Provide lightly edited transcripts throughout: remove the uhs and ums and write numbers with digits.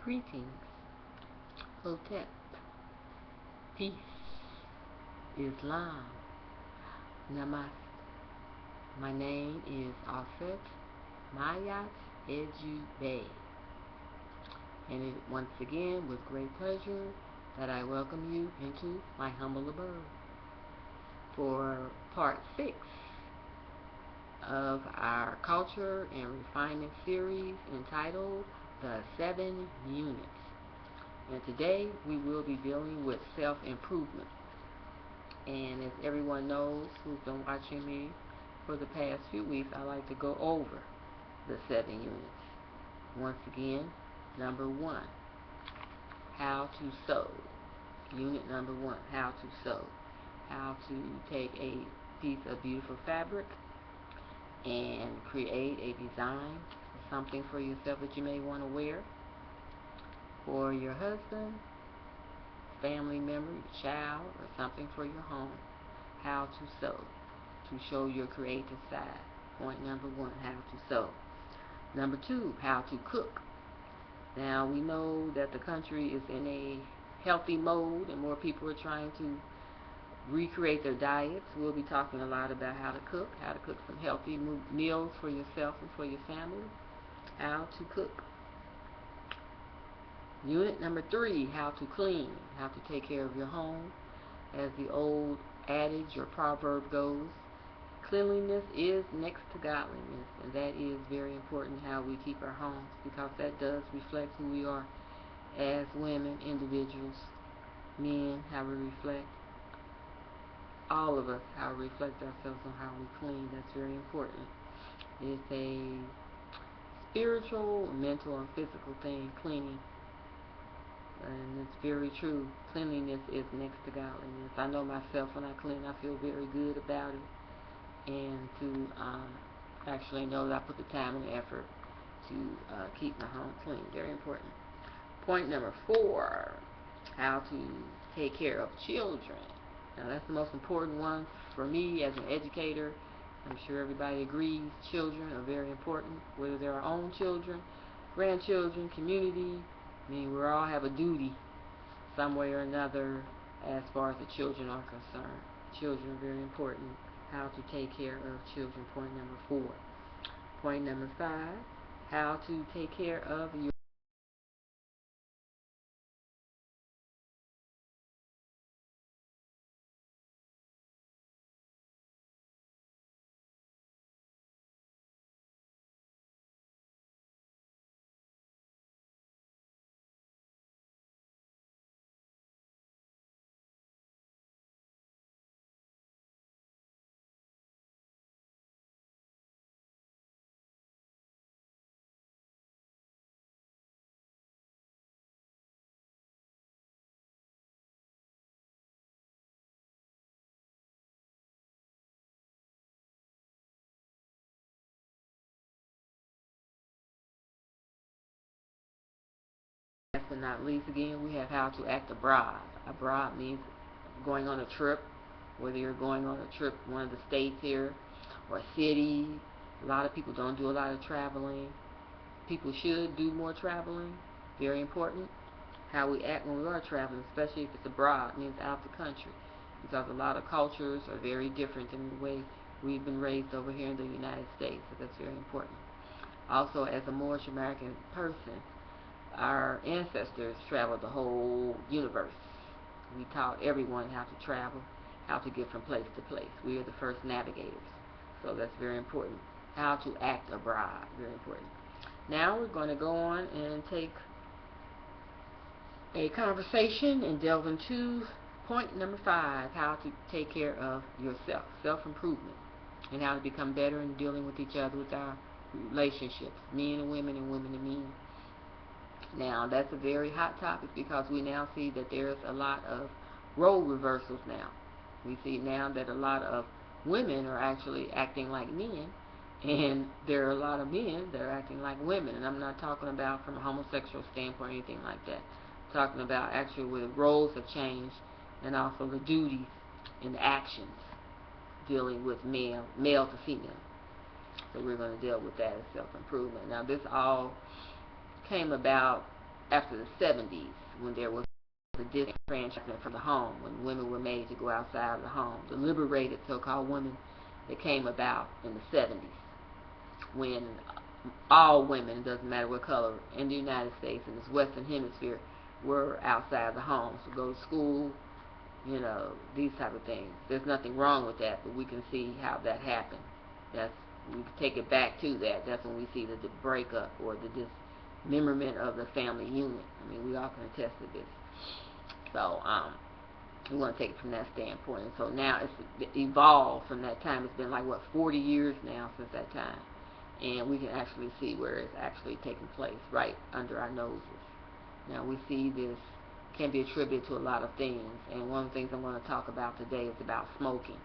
Greetings, Hotep, peace, Islam, Namaste. My name is Offset Mayat Eju, and it once again with great pleasure that I welcome you into my humble abode for part 6 of our culture and refinement series entitled The 7 Units. And today we will be dealing with self-improvement. And as everyone knows who's been watching me for the past few weeks, I like to go over the 7 units. Once again, number 1, how to sew. Unit number 1, how to sew. How to take a piece of beautiful fabric and create a design, something for yourself that you may want to wear, for your husband, family member, your child, or something for your home. How to sew, to show your creative side. Point number 1, how to sew. Number 2, how to cook. Now we know that the country is in a healthy mode and more people are trying to recreate their diets. We'll be talking a lot about how to cook some healthy meals for yourself and for your family. How to cook. Unit number 3, how to clean, how to take care of your home. As the old adage or proverb goes, cleanliness is next to godliness, and that is very important, how we keep our homes, because that does reflect who we are as women, individuals, men, how we reflect, all of us, how we reflect ourselves on how we clean. That's very important. It's a spiritual, mental, and physical thing, cleaning. And it's very true. Cleanliness is next to godliness. I know myself, when I clean, I feel very good about it. And to actually know that I put the time and effort to keep my home clean. Very important. Point number 4, how to take care of children. Now that's the most important one for me as an educator. I'm sure everybody agrees. Children are very important, whether they're our own children, grandchildren, community. I mean, we all have a duty some way or another as far as the children are concerned. Children are very important. How to take care of children. Point number 4. Point number 5, how to take care of your last but not least, again, we have how to act abroad. Abroad means going on a trip, whether you're going on a trip in one of the states here or a city. A lot of people don't do a lot of traveling. People should do more traveling. Very important. How we act when we are traveling, especially if it's abroad, means out of the country, because a lot of cultures are very different than the way we've been raised over here in the United States, so that's very important. Also, as a Moorish American person, our ancestors traveled the whole universe. We taught everyone how to travel, how to get from place to place. We are the first navigators, so that's very important. How to act abroad, very important. Now we're going to go on and take a conversation and delve into point number 5, how to take care of yourself, self-improvement, and how to become better in dealing with each other, with our relationships, men and women and men. Now, that's a very hot topic because we now see that there's a lot of role reversals now. We see now that a lot of women are actually acting like men, and there are a lot of men that are acting like women. And I'm not talking about from a homosexual standpoint or anything like that. I'm talking about actually where the roles have changed, and also the duties and the actions dealing with male to female. So we're going to deal with that as self-improvement. Now, this all came about after the 70s, when there was a disenfranchisement from the home, when women were made to go outside of the home, the liberated so-called women that came about in the 70s, when all women, doesn't matter what color, in the United States, in this Western Hemisphere, were outside the home. So go to school, these type of things. There's nothing wrong with that, but we can see how that happened. We can take it back to that. That's when we see the breakup or the dismemberment of the family unit. I mean, we all can attest to this. So, we want to take it from that standpoint. And so now it's evolved from that time. It's been like, 40 years now since that time. And we can actually see where it's actually taking place right under our noses. Now, we see this can be attributed to a lot of things. And one of the things I'm going to talk about today is about smoking.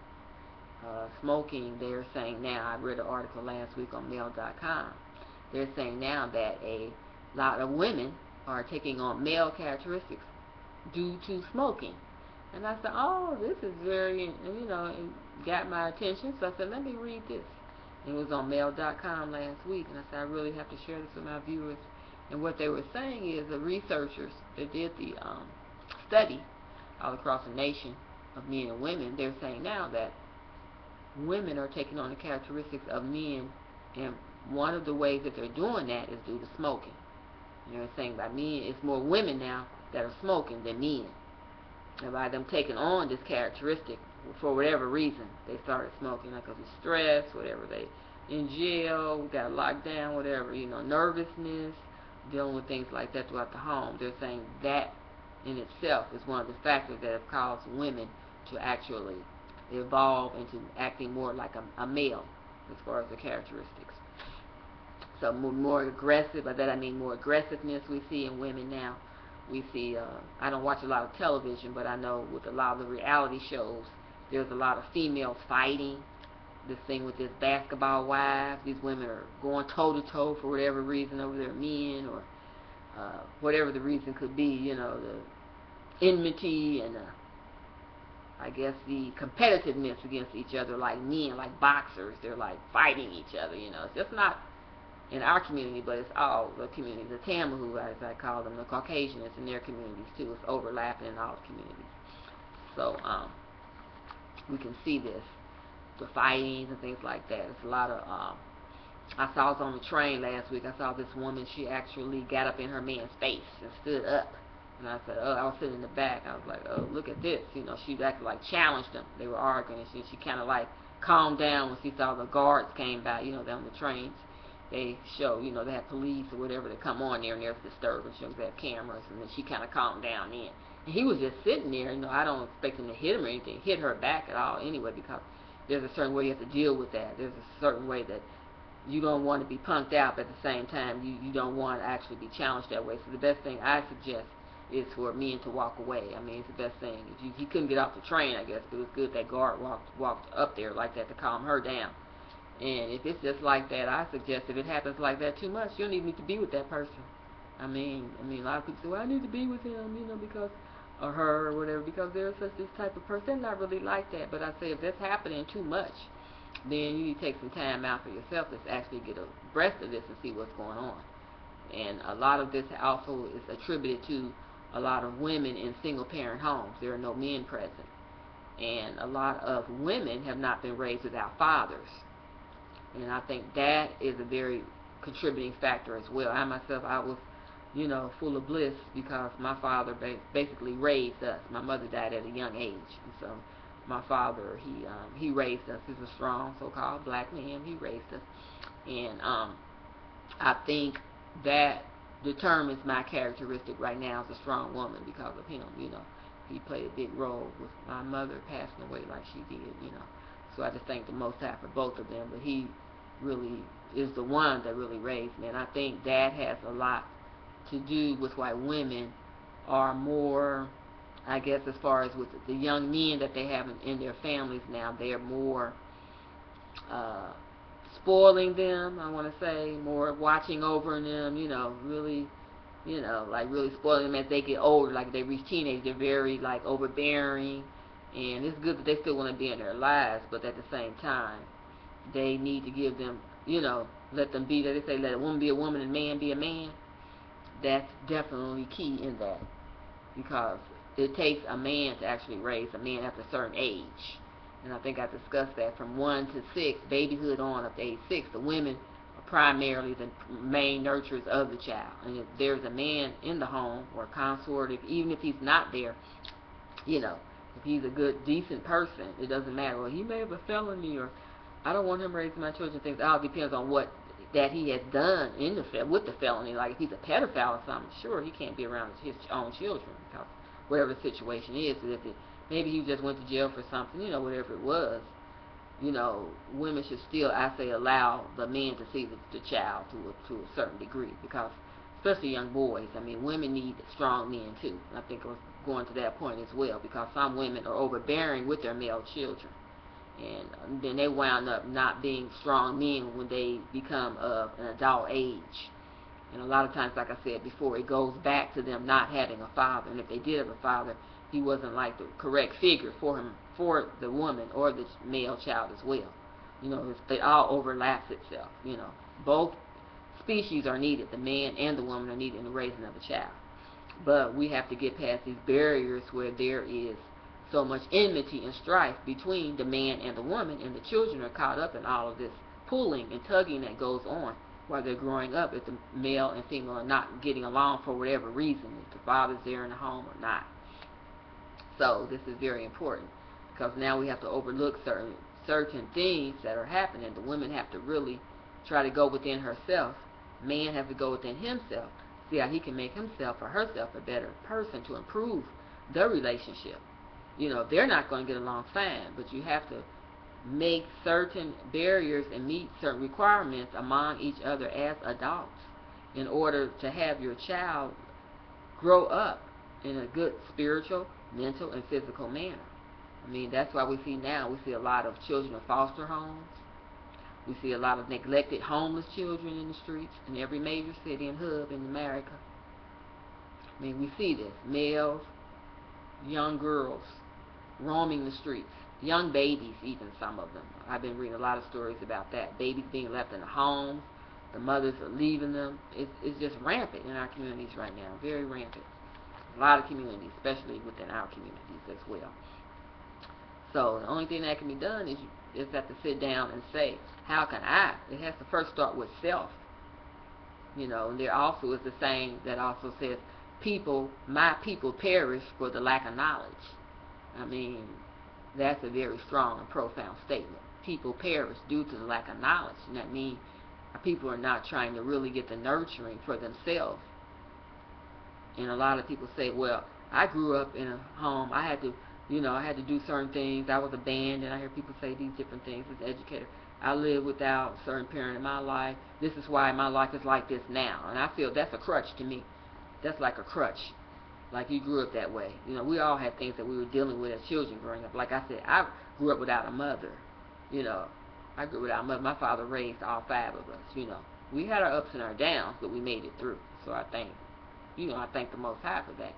Smoking, they're saying now, I read an article last week on mail.com. They're saying now that a lot of women are taking on male characteristics due to smoking. And I said, oh, this is very, it got my attention. So I said, let me read this. It was on mail.com last week. And I said, I really have to share this with my viewers. And what they were saying is the researchers that did the study all across the nation of men and women, they're saying now that women are taking on the characteristics of men, and one of the ways that they're doing that is due to smoking. They're saying by men, it's more women now that are smoking than men. And by them taking on this characteristic, for whatever reason, they started smoking, like because of stress, whatever, they in jail, got locked down, whatever, nervousness, dealing with things like that throughout the home. They're saying that in itself is one of the factors that have caused women to actually evolve into acting more like a male as far as the characteristics. So more aggressive. By that I mean more aggressiveness we see in women now. We see, I don't watch a lot of television, but I know with a lot of the reality shows, there's a lot of females fighting. This thing with this basketball wives, these women are going toe-to-toe for whatever reason over their men, or whatever the reason could be, the enmity and I guess the competitiveness against each other, like men, like boxers. They're like fighting each other, It's just not in our community, but it's all the communities. The Tamahu, as I call them, the Caucasians in their communities too. It's overlapping in all communities. So we can see this, the fightings and things like that. It's a lot of. I saw it on the train last week. I saw this woman. She actually got up in her man's face and stood up. And I said, I was sitting in the back. I was like, oh, look at this. She actually like challenged them. They were arguing, and she kind of like calmed down when she saw the guards came by, down the trains. They show, they have police or whatever that come on there, and there's disturbance. They have cameras, and then she kind of calmed down then. And he was just sitting there. I don't expect him to hit him or anything, hit her back at all anyway, because there's a certain way you have to deal with that. There's a certain way that you don't want to be punked out, but at the same time, you don't want to actually be challenged that way. So the best thing I suggest is for men to walk away. I mean, it's the best thing. He couldn't get off the train, I guess, but it was good that guard walked up there like that to calm her down. And if it's just like that, I suggest if it happens like that too much, you don't even need to be with that person. I mean, a lot of people say, well, I need to be with him, because, or her, or whatever, because they're such this type of person. They're not really like that. But I say if that's happening too much, then you need to take some time out for yourself to actually get abreast of this and see what's going on. And a lot of this also is attributed to a lot of women in single-parent homes. There are no men present. And a lot of women have not been raised without fathers. And I think that is a very contributing factor as well. I myself, I was, full of bliss because my father basically raised us. My mother died at a young age. And so my father, he raised us. He's a strong so-called black man. He raised us. And I think that determines my characteristic right now as a strong woman because of him. He played a big role with my mother passing away like she did. So I just thank the Most High for both of them. But he really is the one that really raised me. And I think that has a lot to do with why women are more, I guess, as far as with the young men that they have in their families now, they're more spoiling them, I want to say, more watching over them, really, like really spoiling them as they get older, like they reach teenage, they're very, like, overbearing, and it's good that they still want to be in their lives, but at the same time, they need to give them, let them be, they say, let a woman be a woman and man be a man. that's definitely key in that, because it takes a man to actually raise a man after a certain age. And I think I discussed that from 1 to 6, babyhood on up to age 6. The women are primarily the main nurturers of the child. And if there's a man in the home or consort, even if he's not there, you know, if he's a good, decent person, it doesn't matter. Well, he may have a felony, or I don't want him raising my children. Things all depends on what that he has done in the with the felony. Like if he's a pedophile or something, sure, he can't be around his own children, because whatever the situation is. If it, maybe he just went to jail for something, you know, whatever it was, you know, women should still, I say, allow the men to see the child to a certain degree, because especially young boys. I mean, women need strong men too. I think I was going to that point as well, because some women are overbearing with their male children, and then they wound up not being strong men when they become of an adult age. And a lot of times, like I said before, it goes back to them not having a father. And if they did have a father, he wasn't like the correct figure for him, for the woman or the male child as well. You know, it all overlaps itself. You know, both species are needed. The man and the woman are needed in the raising of a child. But we have to get past these barriers where there is so much enmity and strife between the man and the woman, and the children are caught up in all of this pulling and tugging that goes on while they're growing up, if the male and female are not getting along for whatever reason, if the father's there in the home or not. So this is very important, because now we have to overlook certain things that are happening. The woman have to really try to go within herself. Man have to go within himself, see how he can make himself or herself a better person to improve the relationship. You know, they're not going to get along fine, but you have to make certain barriers and meet certain requirements among each other as adults in order to have your child grow up in a good spiritual, mental, and physical manner. I mean, that's why we see a lot of children in foster homes. We see a lot of neglected homeless children in the streets in every major city and hub in America. I mean, we see this. Males, young girls roaming the streets, young babies, even some of them. I've been reading a lot of stories about that. Babies being left in the homes, the mothers are leaving them. It's just rampant in our communities right now, very rampant. A lot of communities, especially within our communities as well. So the only thing that can be done is you just have to sit down and say, how can I? It has to first start with self. You know, and there also is the saying that also says, my people perish for the lack of knowledge. I mean, that's a very strong and profound statement. People perish due to the lack of knowledge. And that means people are not trying to really get the nurturing for themselves. And a lot of people say, well, I grew up in a home. I had to do certain things. I was abandoned. I hear people say these different things as an educator. I lived without a certain parent in my life. This is why my life is like this now. And I feel that's a crutch to me. That's like a crutch. Like you grew up that way. You know, we all had things that we were dealing with as children growing up. Like I said, I grew up without a mother. You know, I grew up without a mother. My father raised all 5 of us. You know, we had our ups and our downs, but we made it through. So I thank the Most High for that.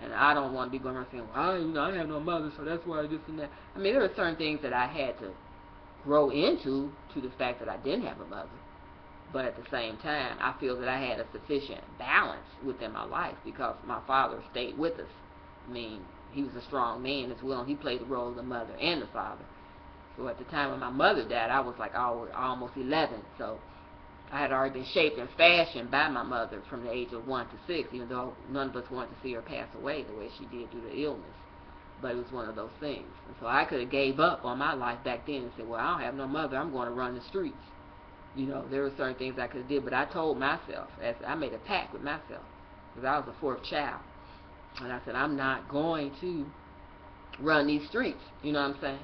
And I don't want to be going around saying, well, I have no mother, so that's why this and that. I mean, there are certain things that I had to grow into to the fact that I didn't have a mother. But at the same time, I feel that I had a sufficient balance within my life because my father stayed with us. I mean, he was a strong man as well, and he played the role of the mother and the father. So at the time when my mother died, I was like almost 11. So I had already been shaped and fashioned by my mother from the age of 1 to 6, even though none of us wanted to see her pass away the way she did due to illness. But it was one of those things. And so I could have gave up on my life back then and said, well, I don't have no mother. I'm going to run the streets. You know, there were certain things I could have did, but I told myself, as I made a pact with myself, because I was the 4th child, and I said, I'm not going to run these streets. You know what I'm saying?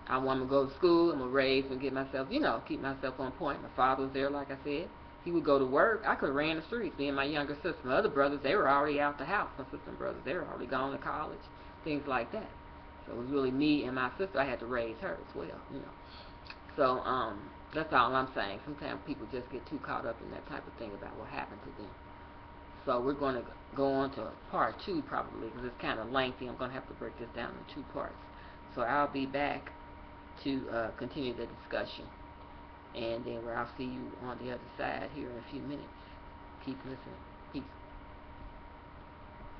I want to go to school. I'm going to raise and get myself, keep myself on point. My father was there, like I said. He would go to work. I could have ran the streets. Me and my younger sister, my other brothers, they were already out the house. My sister and brothers, they were already gone to college, things like that. So it was really me and my sister. I had to raise her as well, So, that's all I'm saying. Sometimes people just get too caught up in that type of thing about what happened to them. So we're going to go on to part 2 probably because it's kind of lengthy. I'm going to have to break this down in 2 parts. So I'll be back to continue the discussion. And then I'll see you on the other side here in a few minutes. Keep listening. Peace.